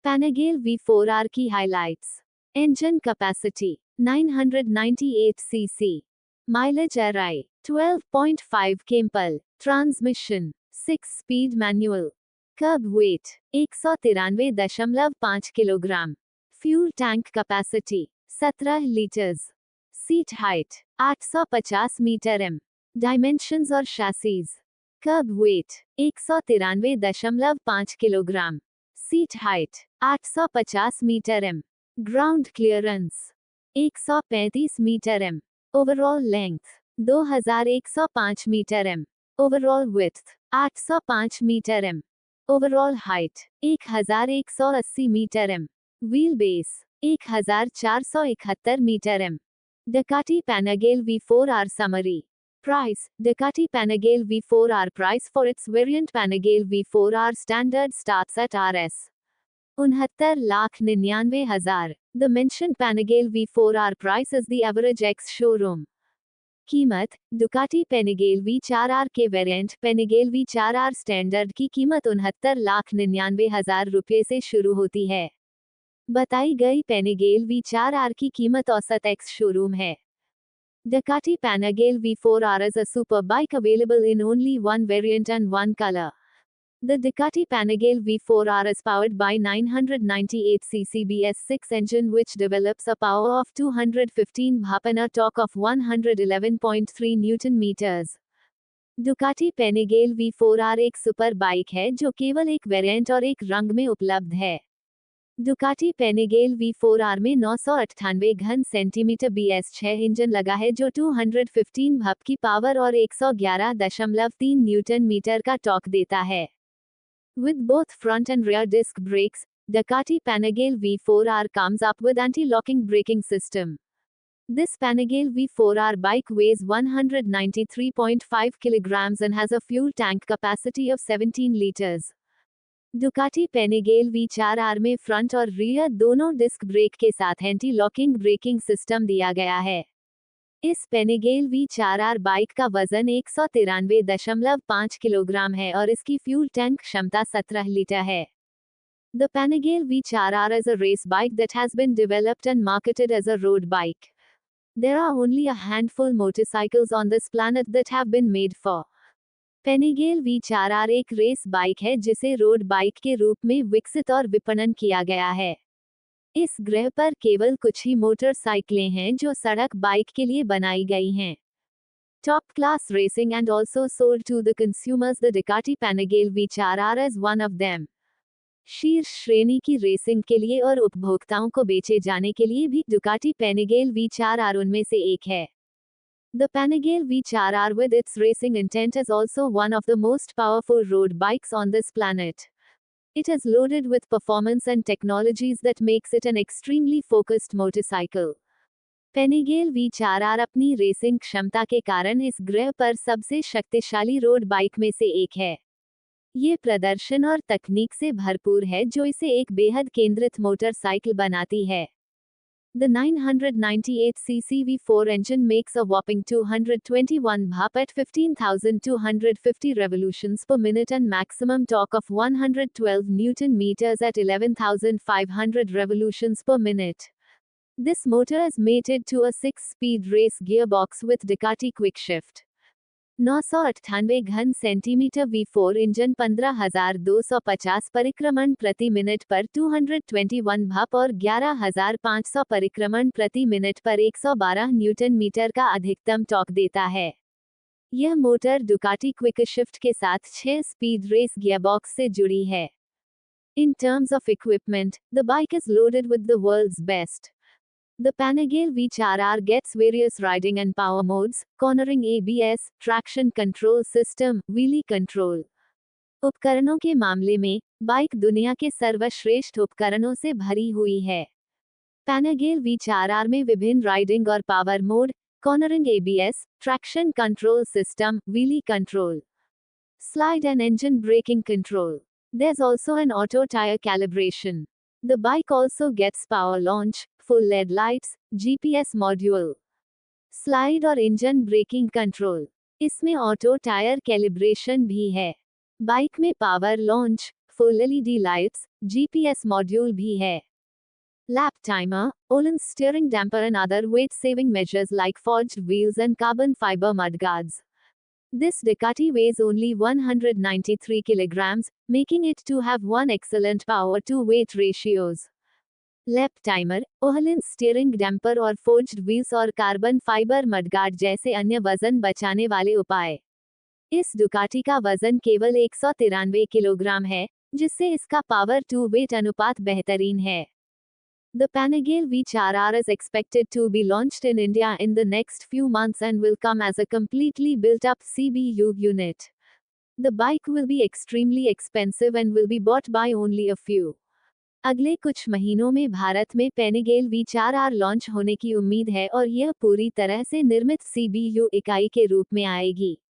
Panigale V4R की highlights. Engine capacity 998 cc. Mileage array 12.5 kmpl. Transmission 6-speed manual. Curb weight 193.5 kilogram. Fuel tank capacity 17 liters. Seat height 850 metre m. Dimensions और chassis. Curb weight 193.5 kilogram. Seat height 850 metre m. Ground clearance 135 metre m. Overall length 2105 metre m. Overall width 805 metre m. Overall height 1180 metre m. Wheelbase 1471 metre m. Ducati Panigale V4R summary. Price: Ducati Panigale V4R price for its variant Panigale V4R standard starts at Rs. 69,99,000. The mentioned Panigale V4R price is the average ex-showroom. कीमत: Ducati Panigale V4R के variant Panigale V4R standard की कीमत 69,99,000 रुपये से शुरू होती है. बताई गई Panigale V4R की कीमत औसत एक्स शोरूम है. Ducati Panigale V4R is a superb bike available in only one variant and one color. The Ducati Panigale V4R is powered by 998cc BS6 engine which develops a power of 215 bhp and a torque of 111.3 Nm. Ducati Panigale V4R एक super bike है जो केवल एक variant और एक रंग में उपलब्ध है. Ducati Panigale V4R में 998 घन सेंटीमीटर BS6 इंजन लगा है जो 215 bhp की पावर और 111.3 न्यूटन मीटर का टॉर्क देता है. With both front and rear disc brakes, Ducati Panigale V4R comes up with anti-locking braking system. This Panigale V4R bike weighs 193.5 kilograms and has a fuel tank capacity of 17 liters. Ducati Panigale V4R में front और rear दोनों disc brake के साथ anti locking braking system दिया गया है. इस Panigale V4R bike का वजन 193.5 किलोग्राम है और इसकी फ्यूल टैंक क्षमता 17 लीटर है. The Panigale V4R is a race bike that has been developed and marketed as a road bike. There are only a handful motorcycles on this planet that have been made for. Panigale V4R एक race bike है जिसे road bike के रूप में विकसित और विपणन किया गया है. इस ग्रह पर केवल कुछ ही मोटरसाइकिलें हैं जो सड़क बाइक के लिए बनाई गई हैं. Top class racing and also sold to the consumers. The Ducati Panigale V4R is one of them. शीर्ष श्रेणी की रेसिंग के लिए और उपभोक्ताओं को बेचे जाने के लिए भी Ducati Panigale V4R उनमें से एक है. The Panigale V4R with its racing intent is also one of the most powerful road bikes on this planet. It is loaded with performance and technologies that makes it an extremely focused motorcycle. Panigale V4R अपनी racing क्षमता के कारण इस ग्रह पर सबसे शक्तिशाली road bike में से एक है. ये प्रदर्शन और तकनीक से भरपूर है जो इसे एक बेहद केंद्रित मोटरसाइकिल बनाती है. The 998cc V4 engine makes a whopping 221 bhp at 15,250 revolutions per minute and maximum torque of 112 Newton meters at 11,500 revolutions per minute. This motor is mated to a 6-speed race gearbox with Ducati quickshift. 998 घन centimetre V4 engine 15,250 परिक्रमण प्रति minute पर 221 bhp और 11,500 परिक्रमण प्रति minute पर 112 Newton metre का अधिकतम टॉर्क देता है. यह मोटर Ducati क्विकशिफ्ट के साथ 6-स्पीड रेस गियरबॉक्स से जुड़ी है. In terms of equipment, the bike is loaded with the world's best. The Panigale V4R gets various riding and power modes, cornering ABS, traction control system, wheelie control. उपकरणों के मामले में, bike दुनिया के सर्वश्रेष्ठ उपकरणों से भरी हुई है. Panigale V4R में विभिन्न राइडिंग और power mode, cornering ABS, traction control system, wheelie control, slide and engine braking control. There's also an auto tire calibration. The bike also gets power launch, full LED lights, GPS module, slide और engine braking control. इसमें auto tyre calibration भी है. Bike में power launch, full LED lights, GPS module भी है। Lap timer, Olin's steering damper and other weight-saving measures like forged wheels and carbon fiber mudguards. This Ducati weighs only 193 kilograms, making it to have one excellent power-to-weight ratios. Lap timer, Olin's steering damper और forged wheels और carbon fiber mudguard जैसे अन्य वजन बचाने वाले उपाय। इस Ducati का वजन केवल 193 किलोग्राम है, जिससे इसका पावर टू वेट अनुपात बेहतरीन है। The Panigale V4R is expected to be launched in India in the next few months and will come as a completely built-up CBU unit. The bike will be extremely expensive and will be bought by only a few. अगले कुछ महीनों में भारत में पेनिगेल V4R launch होने की उम्मीद है और यह पूरी तरह से निर्मित CBU इकाई के रूप में आएगी।